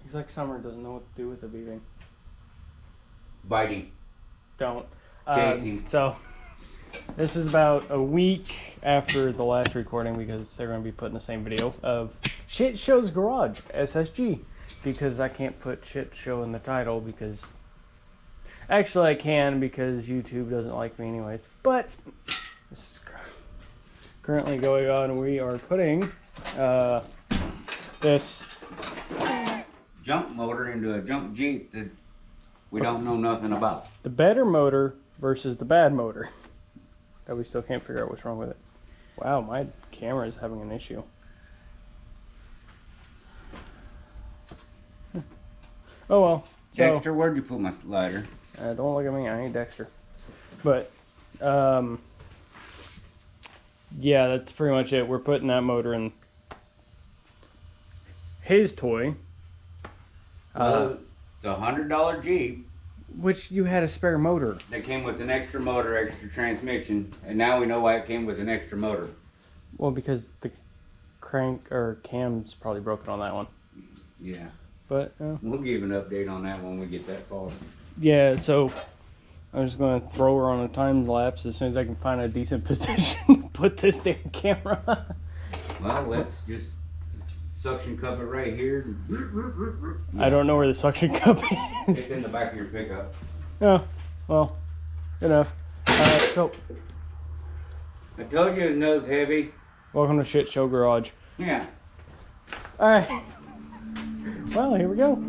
He's like Summer, doesn't know what to do with the beeping. Biting. Don't. Chasing. So, this is about a week after the last recording because they're going to be putting the same video of Shit Show's Garage, SSG. Because I can't put Shit Show in the title because... Actually, I can because YouTube doesn't like me anyways. But, this is currently going on. We are putting this... Junk motor into a junk Jeep that we don't know nothing about. The better motor versus the bad motor. That we still can't figure out what's wrong with it. Wow, my camera is having an issue. Oh well. So, Dexter, where'd you put my lighter? Don't look at me, I ain't Dexter. But, yeah, that's pretty much it. We're putting that motor in his toy. It's a $100 Jeep. Which you had a spare motor. That came with an extra motor, extra transmission, and now we know why it came with an extra motor. Well, because the crank or cam's probably broken on that one. Yeah. But we'll give an update on that when we get that far. Yeah, so I'm just going to throw her on a time lapse as soon as I can find a decent position to put this damn camera. Well, let's just suction cup it right here. I don't know where the suction cup is. It's in the back of your pickup. Oh, well, good enough. So, I told you his nose heavy. welcome to Shit Show Garage. Yeah. Alright. Well, here we go.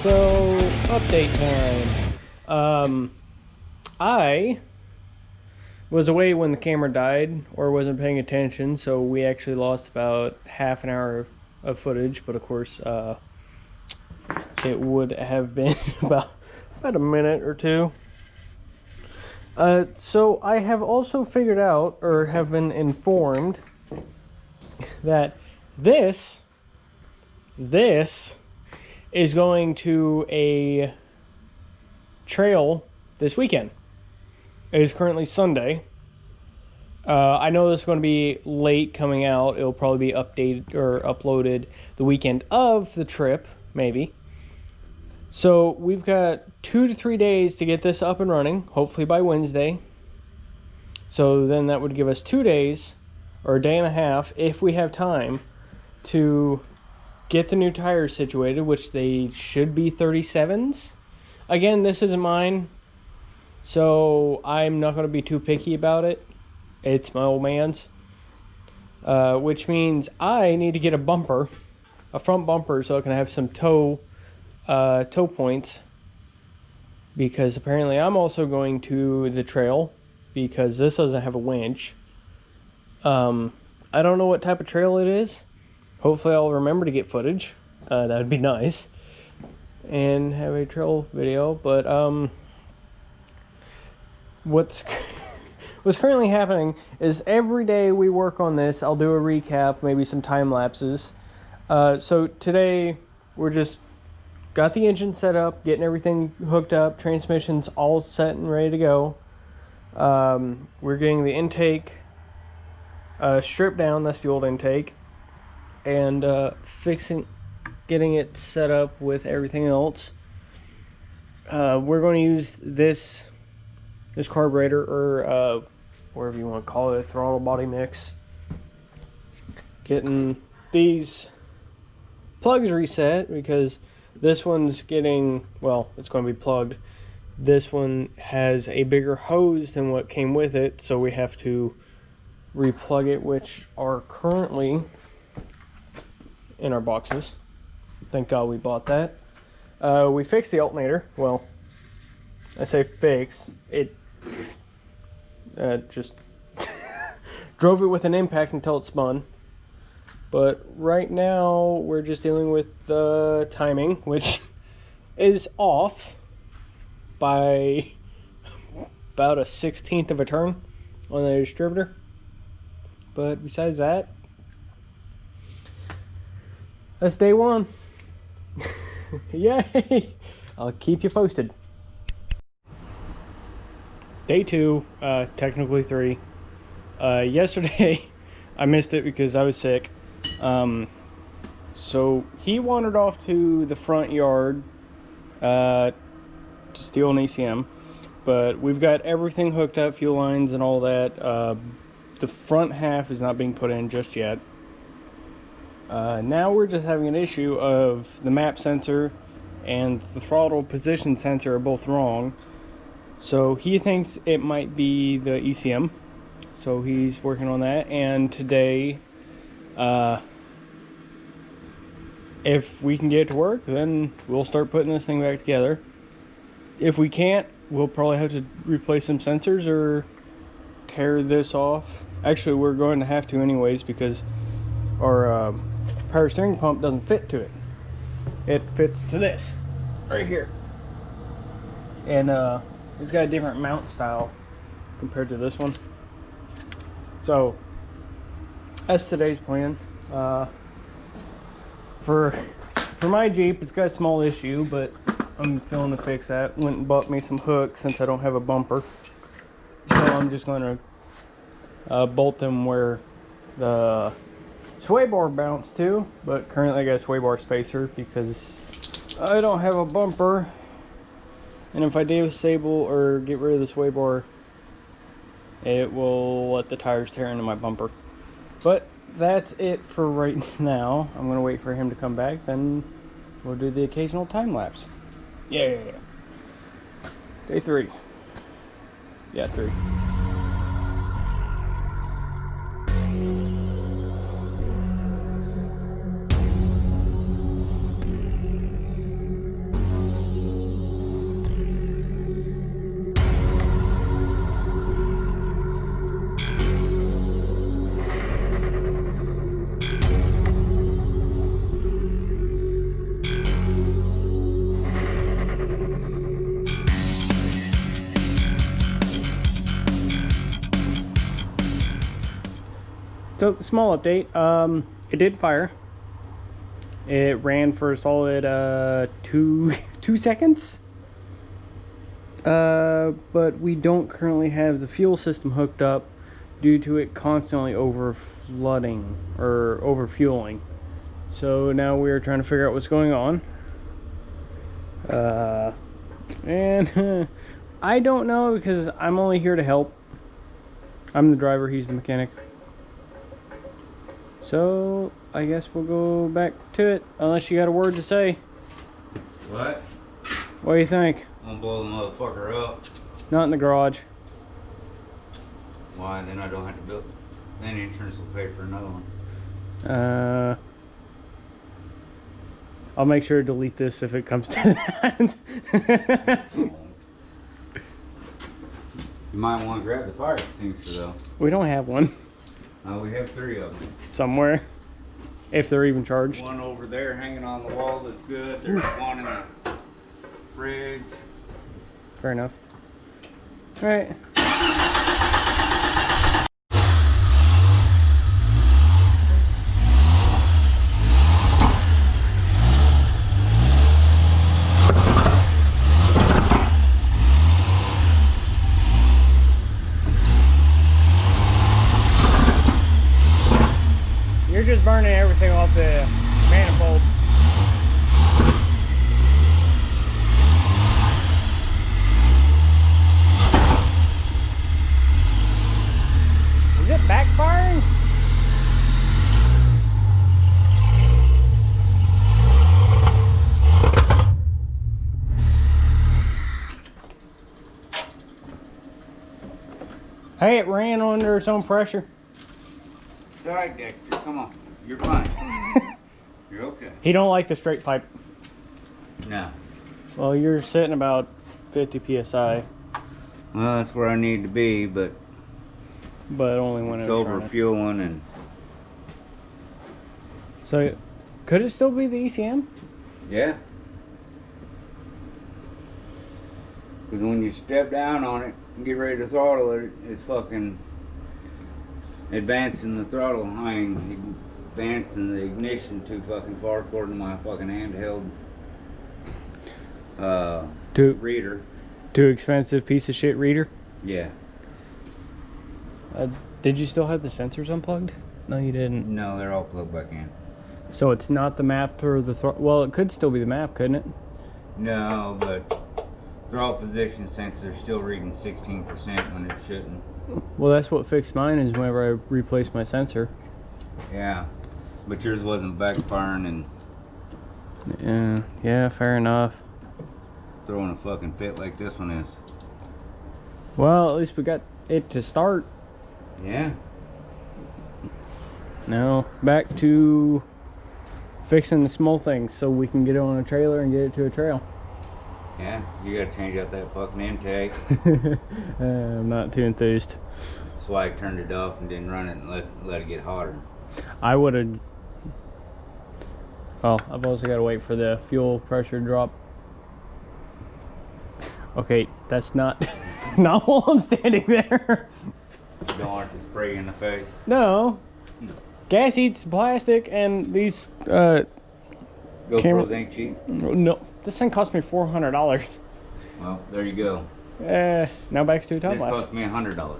So, update time. I was away when the camera died, or wasn't paying attention, so we actually lost about half an hour of footage, but of course, it would have been about a minute or two. So I have also figured out, or have been informed, that this is going to a trail this weekend. It is currently Sunday. I know this is going to be late coming out. It'll probably be updated or uploaded the weekend of the trip, maybe. So we've got 2 to 3 days to get this up and running, hopefully by Wednesday. So then that would give us 2 days, or a day and a half, if we have time, to get the new tires situated, which they should be 37s. Again, this isn't mine, so I'm not going to be too picky about it. It's my old man's. Which means I need to get a bumper, a front bumper, so I can have some tow points, because apparently I'm also going to the trail, because this doesn't have a winch. I don't know what type of trail it is. Hopefully I'll remember to get footage. That would be nice, and have a trail video. But what's currently happening is every day we work on this, I'll do a recap, maybe some time lapses. So today we're just got the engine set up, getting everything hooked up, transmission's all set and ready to go. We're getting the intake stripped down, that's the old intake, and getting it set up with everything else. We're going to use this carburetor, or whatever you want to call it, a throttle body mix. Getting these plugs reset, because this one's getting, well, it's going to be plugged. This one has a bigger hose than what came with it, so we have to replug it, which are currently in our boxes. Thank God we bought that. We fixed the alternator. Well, I say fix. It just drove it with an impact until it spun. But right now we're just dealing with the timing, which is off by about a 1/16 of a turn on the distributor. But besides that, that's day one. Yay! I'll keep you posted. Day two, technically 3. Yesterday I missed it because I was sick. So he wandered off to the front yard to steal an ECM, but we've got everything hooked up, fuel lines and all that. The front half is not being put in just yet. Now we're just having an issue of the map sensor and the throttle position sensor are both wrong. So he thinks it might be the ECM. So he's working on that, and today, if we can get it to work, then we'll start putting this thing back together. If we can't, we'll probably have to replace some sensors or tear this off. Actually, we're going to have to anyways, because our power steering pump doesn't fit to it. It fits to this right here, and it's got a different mount style compared to this one. So that's today's plan. For my Jeep, it's got a small issue, but I'm feeling to fix that. Went and bought me some hooks since I don't have a bumper, so I'm just going to bolt them where the sway bar bounced to. But currently I got a sway bar spacer because I don't have a bumper, and if I disable or get rid of the sway bar, it will let the tires tear into my bumper. But that's it for right now. I'm gonna wait for him to come back, then we'll do the occasional time lapse. Yeah. Day 3. Yeah, 3. So, small update. It did fire. It ran for a solid 2 seconds. But we don't currently have the fuel system hooked up due to it constantly over flooding or over fueling. So now we're trying to figure out what's going on. And I don't know because I'm only here to help. I'm the driver, he's the mechanic. So I guess we'll go back to it unless you got a word to say. What? What do you think? I'm gonna blow the motherfucker up. Not in the garage. Why? Then I don't have to build. Then insurance will pay for another one. I'll make sure to delete this if it comes to that. You might want to grab the fire extinguisher though. We don't have one. We have 3 of them. Somewhere. If they're even charged. One over there hanging on the wall that's good. There's one in the fridge. Fair enough. Alright. You're just burning everything off the manifold. Is it backfiring? Hey, it ran under its own pressure. It's alright, Dexter. Come on. You're fine. You're okay. He don't like the straight pipe. No. Well, you're sitting about 50 psi, Well, that's where I need to be, but but only when it's it's over running. fueling and So, could it still be the ECM? yeah. Because when you step down on it and get ready to throttle it, it's fucking advancing the throttle. I mean, advancing the ignition too fucking far according to my fucking handheld reader. Too expensive piece of shit reader. Yeah. Did you still have the sensors unplugged? No, you didn't. No, they're all plugged back in. So it's not the map or the throttle. Well, it could still be the map, couldn't it? No, but throttle position sensor's still reading 16% when it shouldn't. Well, that's what fixed mine is whenever I replaced my sensor. Yeah, but yours wasn't backfiring and Yeah, fair enough. throwing a fucking fit like this one is. Well, at least we got it to start. Yeah. Now, back to fixing the small things so we can get it on a trailer and get it to a trail. Yeah, you gotta change out that fucking intake. I'm not too enthused. That's why I turned it off and didn't run it and let it get hotter. I would have. Well, I've also got to wait for the fuel pressure drop. Okay, that's not not while I'm standing there. You don't want it to spray you in the face. No, gas eats plastic, and these GoPros ain't cheap. No, this thing cost me $400. Well, there you go. Now back to a time This lapse. cost me $100.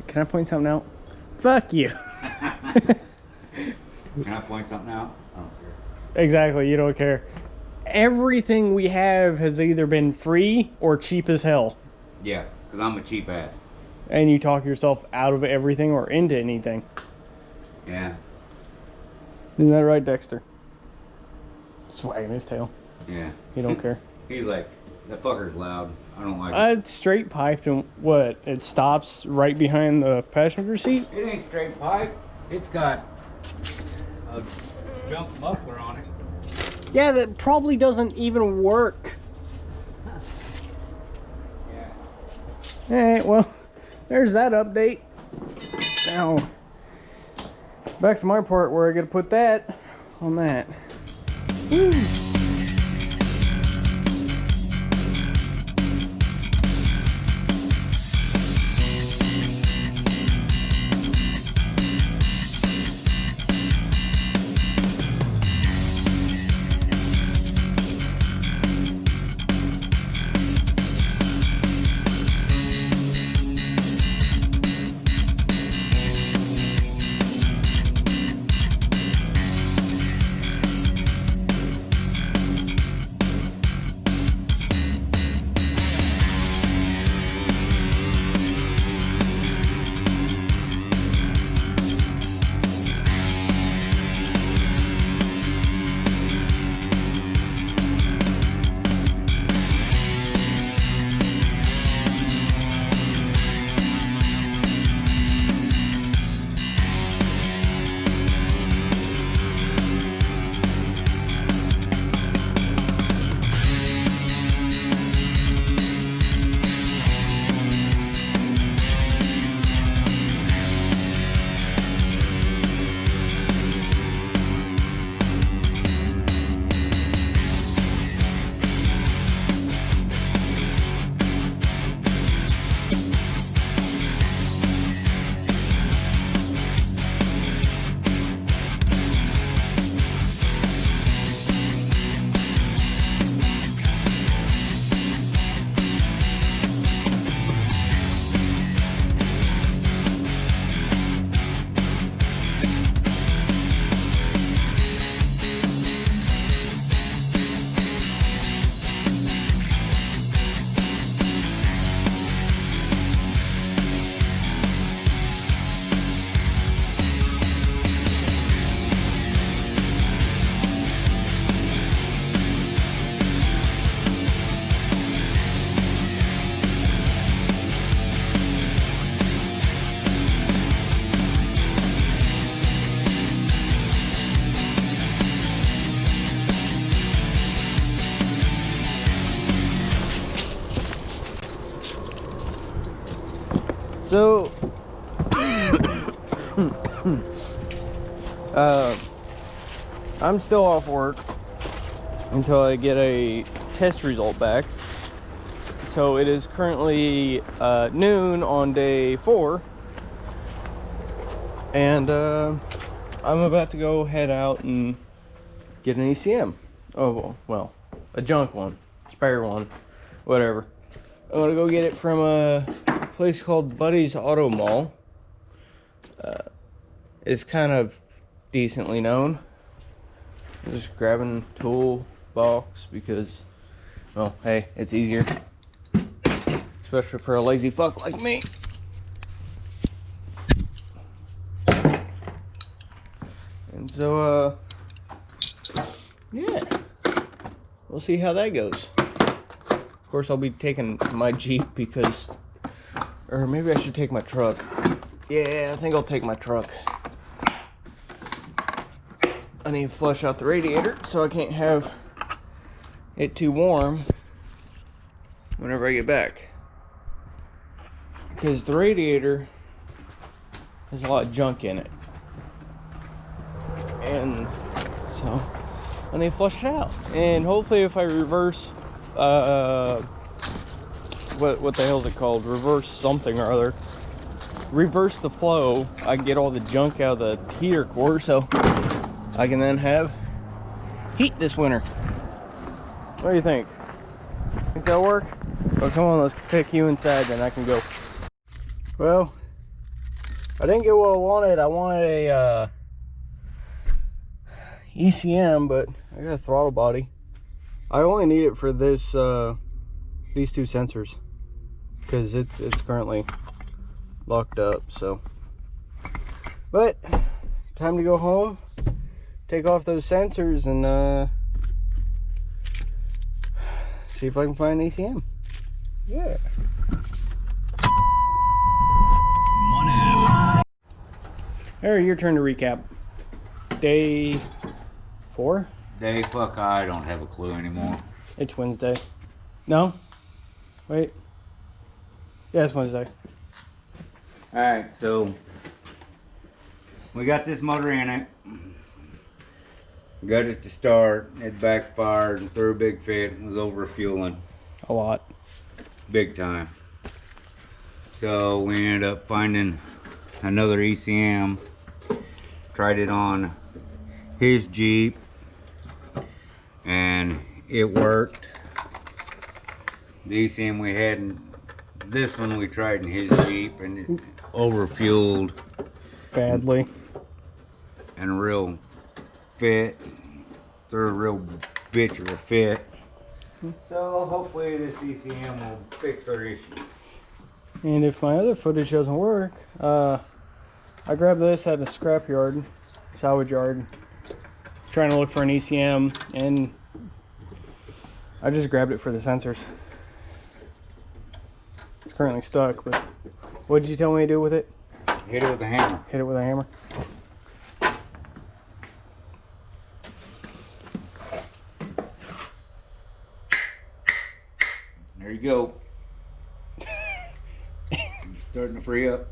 Can I point something out? Fuck you. Can I point something out? I don't care. Exactly, you don't care. Everything we have has either been free or cheap as hell. Yeah, because I'm a cheap ass. And you talk yourself out of everything or into anything. Yeah. Isn't that right, Dexter? Swagging his tail. Yeah. He don't care. He's like, that fucker's loud. I don't like it. It's straight piped and what? It stops right behind the passenger seat? It ain't straight pipe. It's got a jump muffler on it. Yeah, that probably doesn't even work. Yeah. Alright, well, there's that update. Now, back to my part where I gotta put that on that. Woo. So, I'm still off work until I get a test result back. So it is currently noon on day 4, and I'm about to go head out and get an ECM. Oh, well, a junk one, spare one, whatever. I'm gonna go get it from a place called Buddy's Auto Mall. It's kind of decently known. Just grabbing toolbox because, well, hey, it's easier. Especially for a lazy fuck like me. And so, yeah. We'll see how that goes. Of course, I'll be taking my Jeep because, or maybe I should take my truck. Yeah, I think I'll take my truck. I need to flush out the radiator so I can't have it too warm whenever I get back. Because the radiator has a lot of junk in it. And so I need to flush it out. And hopefully if I reverse, what the hell is it called? Reverse something or other. Reverse the flow, I can get all the junk out of the heater core so I can then have heat this winter. What do you think? Think that'll work? Well, come on, let's pick you inside, then I can go. Well, I didn't get what I wanted. I wanted a ECM, but I got a throttle body. I only need it for this these two sensors because it's currently locked up. So, but time to go home, take off those sensors, and see if I can find an ECM. Yeah. Harry, your turn to recap. Day 4? Day fuck, I don't have a clue anymore. It's Wednesday. No? Wait. Yeah, it's Wednesday. Alright, so we got this motor in it. Got it to start. It backfired and threw a big fit and was over fueling. A lot. Big time. So we ended up finding another ECM. Tried it on his Jeep and it worked. The ECM we had in this one we tried in his Jeep and it overfueled badly and a real fit, threw a real bitch of a fit. So hopefully this ECM will fix our issue. And if my other footage doesn't work, I grabbed this at a scrapyard, salvage yard, trying to look for an ECM, and I just grabbed it for the sensors. It's currently stuck, but what did you tell me to do with it? Hit it with a hammer. Hit it with a hammer. There you go. It's starting to free up.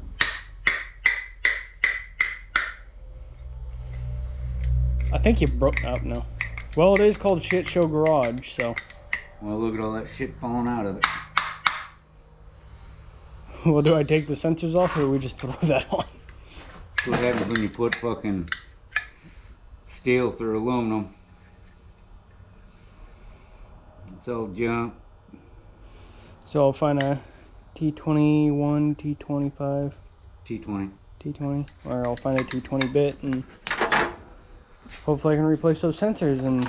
I think you broke up. No. Well, it is called Shit Show Garage, so. Well, look at all that shit falling out of it. Well, do I take the sensors off, or do we just throw that on? That's what happens when you put fucking steel through aluminum. It's all junk. So I'll find a T21, T25, T20. T20, or I'll find a T20 bit, and hopefully I can replace those sensors, and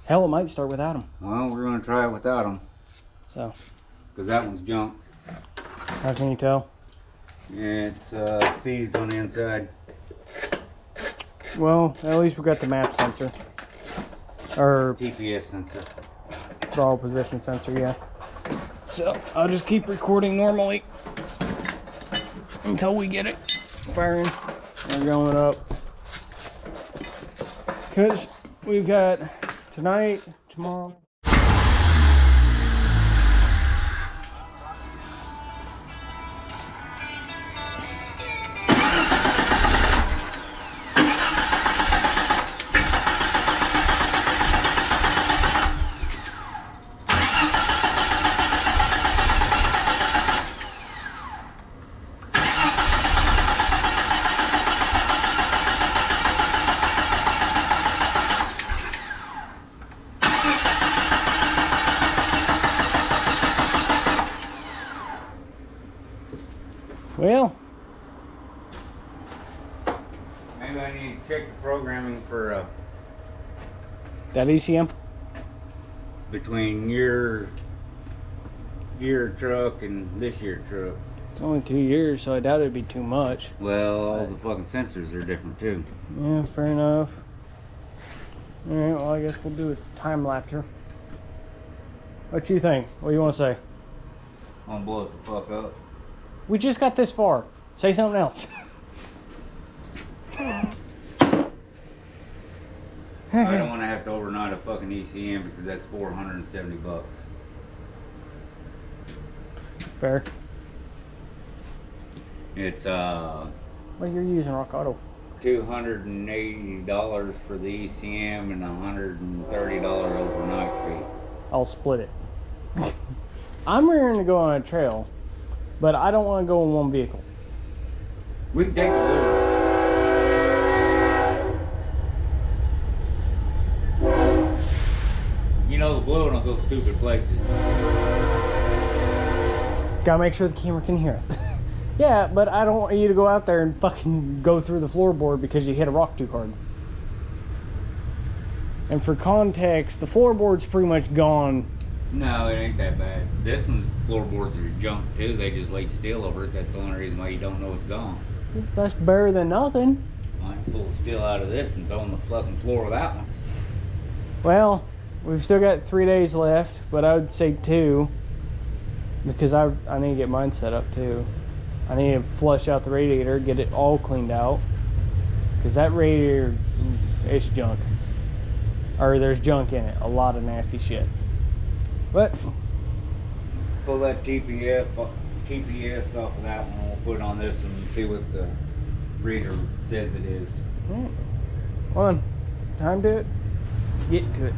hell, it might start without them. Well, we're going to try it without them. So. Because that one's junk. How can you tell? Yeah, it's seized on the inside. Well, at least we got the map sensor. Or TPS sensor. throttle position sensor, yeah. So, I'll just keep recording normally until we get it firing. We're going up. Because we've got tonight, tomorrow. maybe I need to check the programming for That ECM? between your truck and this year truck. It's only 2 years, so I doubt it'd be too much. Well, all the fucking sensors are different too. Yeah, fair enough. Alright, well, I guess we'll do a time lapse. What you think? What do you want to say? I'm gonna blow it the fuck up. We just got this far. Say something else. I don't want to have to overnight a fucking ECM because that's $470. Fair. It's Well, you're using Rock Auto. $280 for the ECM and $130 overnight fee. I'll split it. I'm rearing to go on a trail, but I don't want to go in one vehicle. We can take the blue. You know the blue one will go stupid places. Gotta make sure the camera can hear it. Yeah, but I don't want you to go out there and fucking go through the floorboard because you hit a rock too hard. And for context, the floorboard's pretty much gone. No, it ain't that bad. This one's floorboards are junk too. They just laid steel over it. That's the only reason why you don't know it's gone. That's better than nothing. I can pull the steel out of this and throw on the fucking floor of that one. Well, we've still got 3 days left, but I would say 2. Because I need to get mine set up too. I need to flush out the radiator, get it all cleaned out. Because that radiator, it's junk. Or there's junk in it. A lot of nasty shit. But Pull that TPS off of that one. We'll put it on this one and see what the reader says it is. Alright. Well then, time to it. Get to it.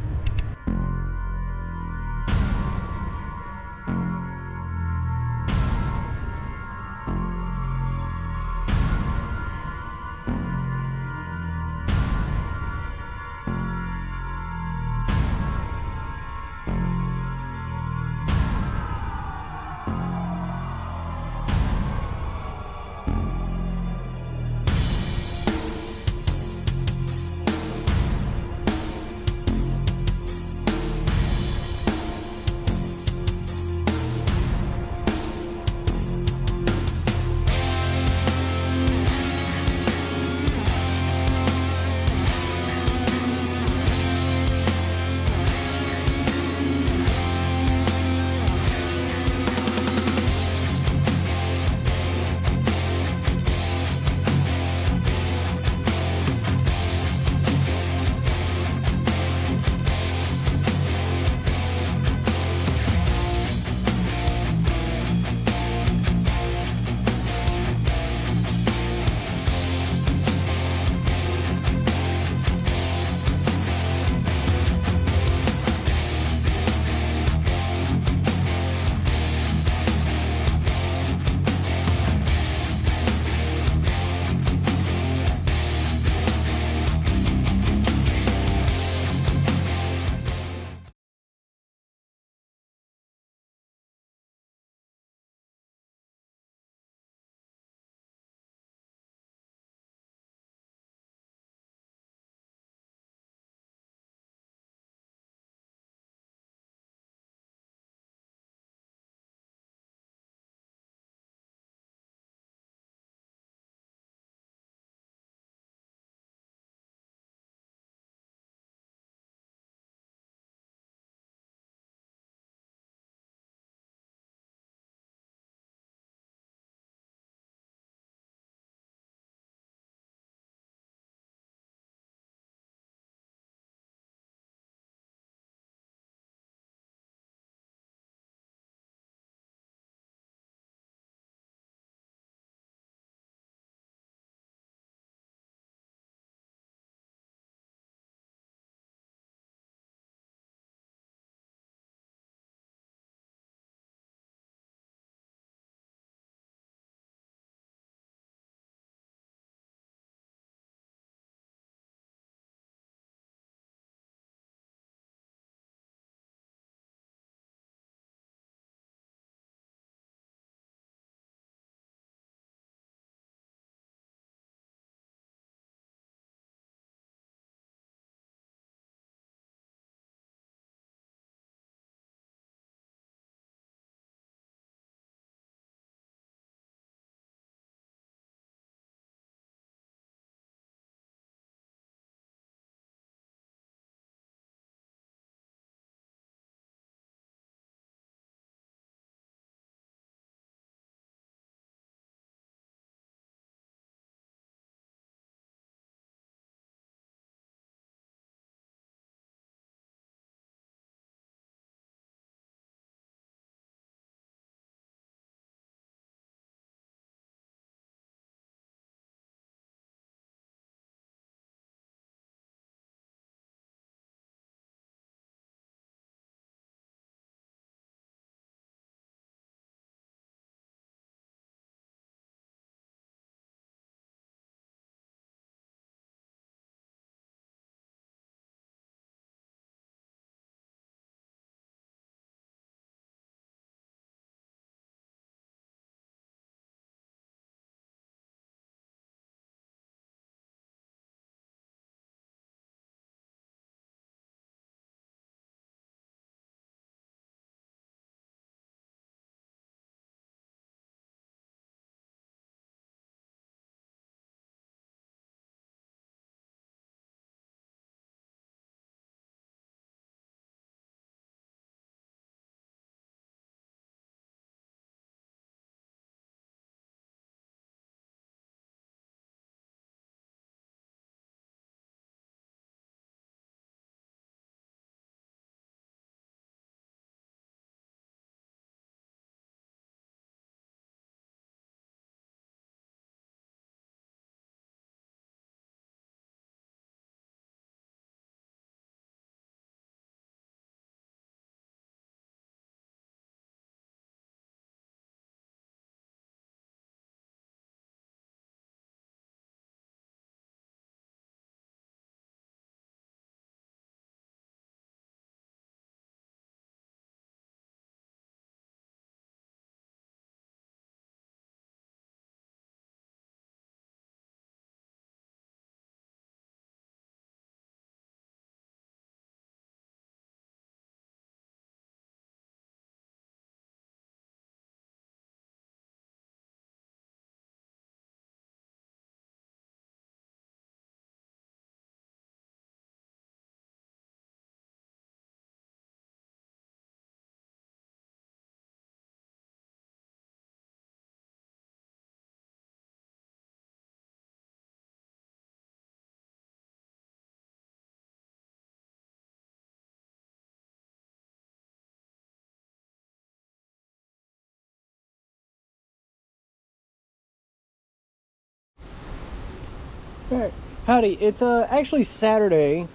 Alright. Howdy, it's actually Saturday.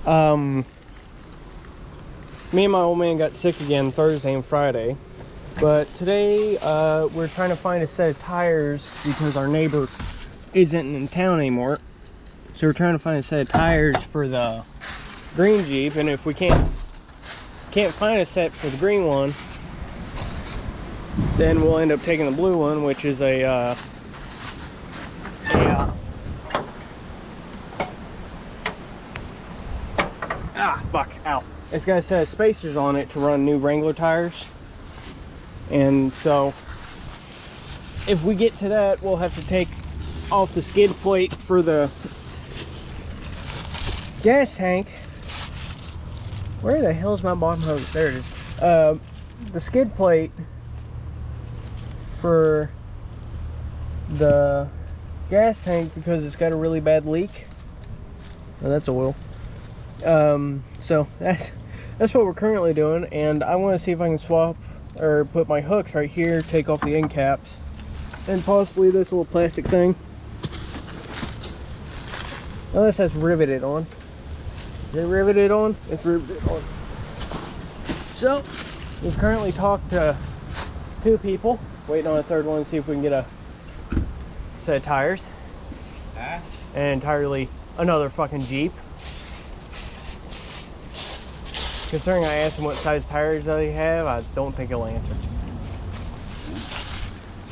Me and my old man got sick again Thursday and Friday. But today, we're trying to find a set of tires because our neighbor isn't in town anymore. So we're trying to find a set of tires for the green Jeep, and if we can't find a set for the green one, then we'll end up taking the blue one, which is a fuck, ow. It's got a set of spacers on it to run new Wrangler tires. And so, if we get to that, we'll have to take off the skid plate for the gas tank. Where the hell's my bottom hose? There it is. The skid plate for the gas tank because it's got a really bad leak. Oh, that's oil. So that's what we're currently doing, and I want to see if I can swap or put my hooks right here, take off the end caps, and possibly this little plastic thing. Unless that's riveted on. Is it riveted on? It's riveted on. So, we've currently talked to 2 people, waiting on a third one to see if we can get a set of tires. Huh? And entirely another fucking Jeep. Considering I asked him what size tires they have, I don't think he'll answer.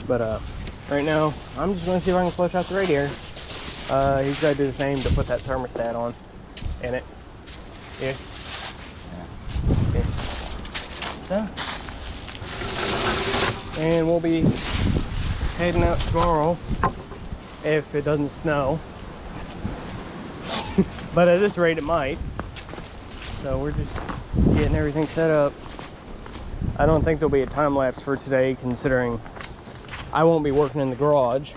But right now, I'm just going to see if I can flush out the radiator. He's got to do the same to put that thermostat on in it. Yeah. Okay. So, and we'll be heading out tomorrow if it doesn't snow. But at this rate, it might. So we're just getting everything set up. I don't think there'll be a time lapse for today, considering I won't be working in the garage.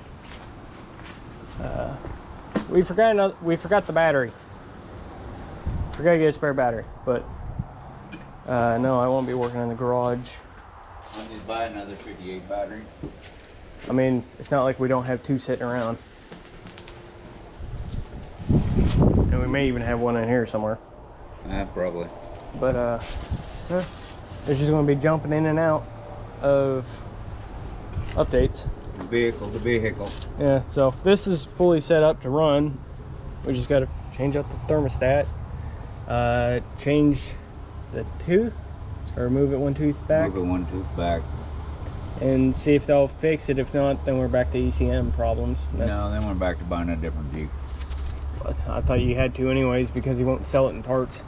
We forgot the battery. Forgot to get a spare battery, but no, I won't be working in the garage. I'll just buy another 58 battery. I mean, it's not like we don't have 2 sitting around, and we may even have one in here somewhere. Probably. But they're just going to be jumping in and out of updates. Vehicle to vehicle. Yeah, so this is fully set up to run. We just got to change out the thermostat, change the tooth, or move it 1 tooth back. Move it 1 tooth back. And see if they'll fix it. If not, then we're back to ECM problems. No, then we're back to buying a different Jeep. I thought you had to anyways because he won't sell it in parts.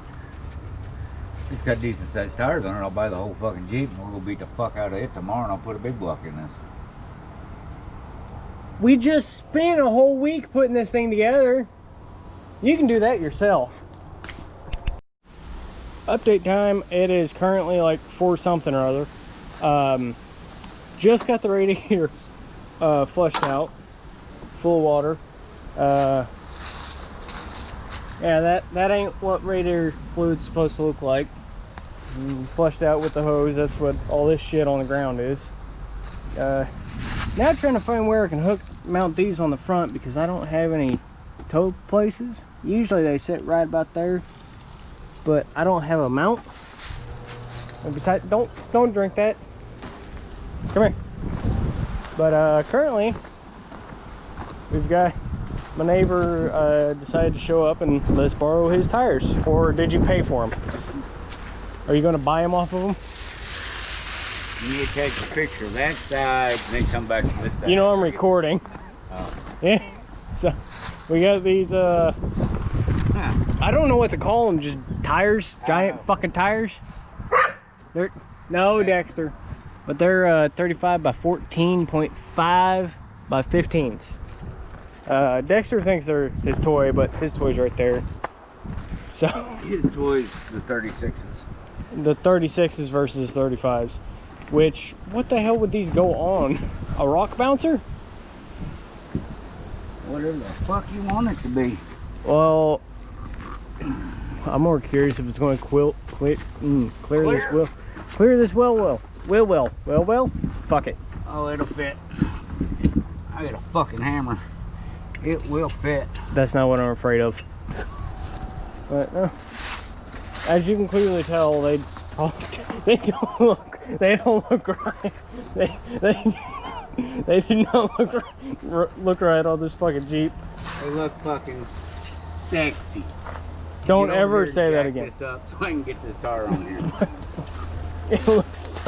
It's got decent sized tires on it. I'll buy the whole fucking Jeep and we'll go beat the fuck out of it tomorrow, and I'll put a big block in this. We just spent a whole week putting this thing together. You can do that yourself. Update time. It is currently like 4 something or other. Just got the radiator flushed out, full of water. Yeah, that ain't what radiator fluid's supposed to look like. Flushed out with the hose. That's what all this shit on the ground is. Now I'm trying to find where I can mount these on the front because I don't have any toe places. Usually they sit right about there, but I don't have a mount. And besides, don't drink that. Come here. But currently, we've got my neighbor decided to show up and let us borrow his tires. Or did you pay for them? Are you going to buy them off of them? You need to take a picture of that side and then come back to this side. You know I'm recording. Oh. Yeah. So we got these I don't know what to call them, just tires, giant fucking tires. They're no Dexter. But they're 35 by 14.5 by 15s. Dexter thinks they're his toy, but his toy's right there. So his toy's the 36s. The 36s versus 35s. Which, what the hell would these go on? A rock bouncer? Whatever the fuck you want it to be. Well, I'm more curious if it's going to clear this wheel. Clear this well. Fuck it. Oh, it'll fit. I got a fucking hammer. It will fit. That's not what I'm afraid of. But as you can clearly tell, they don't look right. They do not look right on this fucking Jeep. They look fucking sexy. Don't ever say that again. This up so I can get this car on here. It looks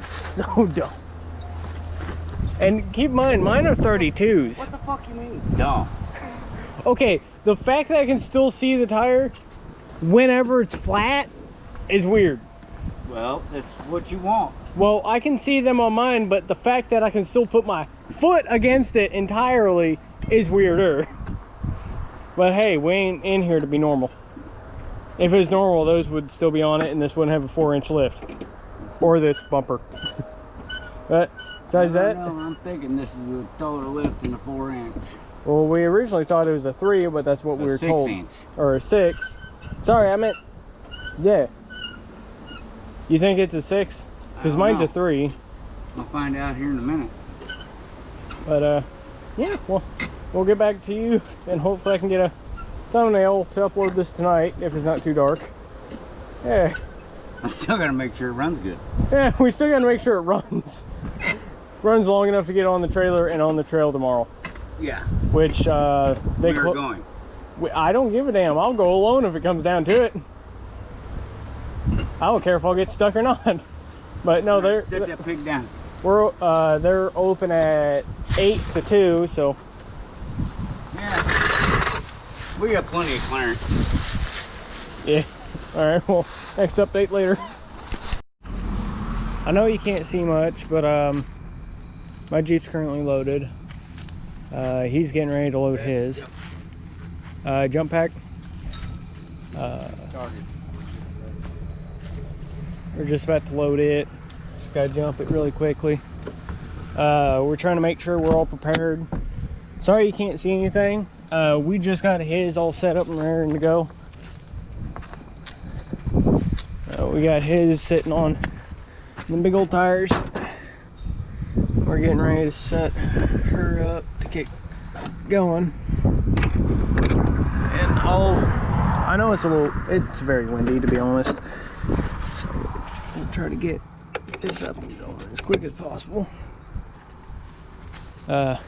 so dumb. And keep in mind, mine are 32s. What the fuck you mean dumb? Okay, the fact that I can still see the tire whenever it's flat is weird. Well, that's what you want. Well, I can see them on mine, but the fact that I can still put my foot against it entirely is weirder. But hey, we ain't in here to be normal. If it was normal, those would still be on it and this wouldn't have a 4-inch lift. Or this bumper. But besides that, no, I'm thinking this is a taller lift than a 4-inch. well, we originally thought it was a 3, but that's what we were told. 6-inch. Or a 6. Sorry, I meant, yeah. You think it's a 6? Because mine's a 3. I'll find out here in a minute. But yeah, well, we'll get back to you and hopefully I can get a thumbnail to upload this tonight if it's not too dark. Yeah. I still gotta make sure it runs good. Yeah, we still gotta make sure it runs. Runs long enough to get on the trailer and on the trail tomorrow. Yeah. Which We're going. I don't give a damn. I'll go alone if it comes down to it. I don't care if I'll get stuck or not. But no, they're Set that pig down. they're open at 8 to 2, so Yeah. We got plenty of clearance. yeah. All right. Well, next update later. I know you can't see much, but my Jeep's currently loaded. He's getting ready to load his. Jump pack. We're just about to load it. Just gotta jump it really quickly. We're trying to make sure we're all prepared. Sorry you can't see anything. We just got his all set up and ready to go. We got his sitting on the big old tires. We're getting ready to set her up to get going. And I know it's very windy, to be honest. So we'll try to get this up and going as quick as possible. Just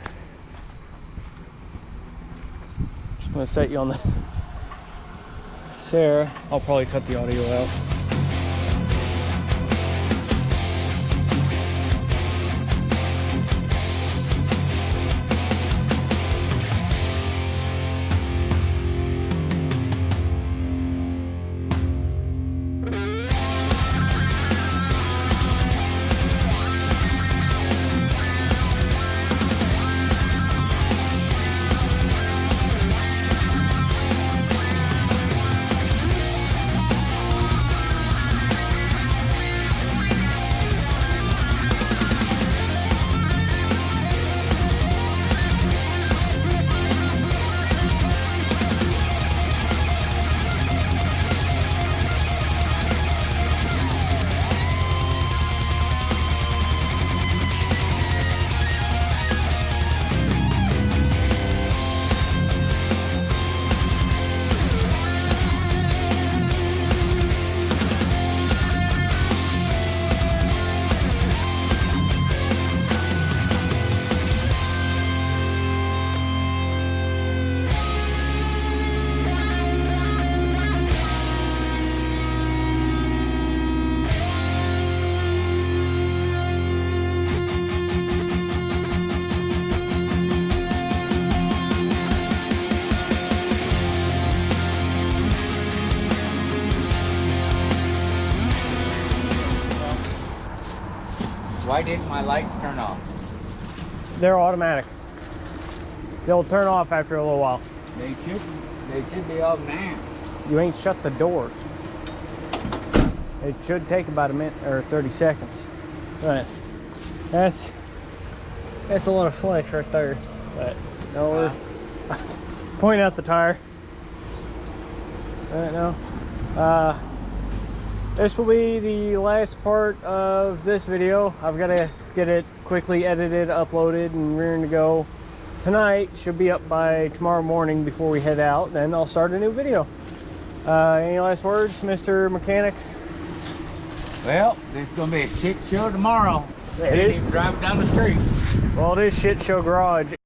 gonna set you on the Sarah. I'll probably cut the audio out. Why didn't my lights turn off? They're automatic. They'll turn off after a little while. They should be off now. You ain't shut the door. It should take about a minute or 30 seconds. But that's a lot of flex right there. But no, we're point out the tire. No. This will be the last part of this video. I've got to get it quickly edited, uploaded, and rearing to go tonight. Should be up by tomorrow morning before we head out. Then I'll start a new video. Any last words, Mr. Mechanic? Well, this is gonna be a shit show tomorrow. It is. Driving down the street. Well, it is Shit Show Garage.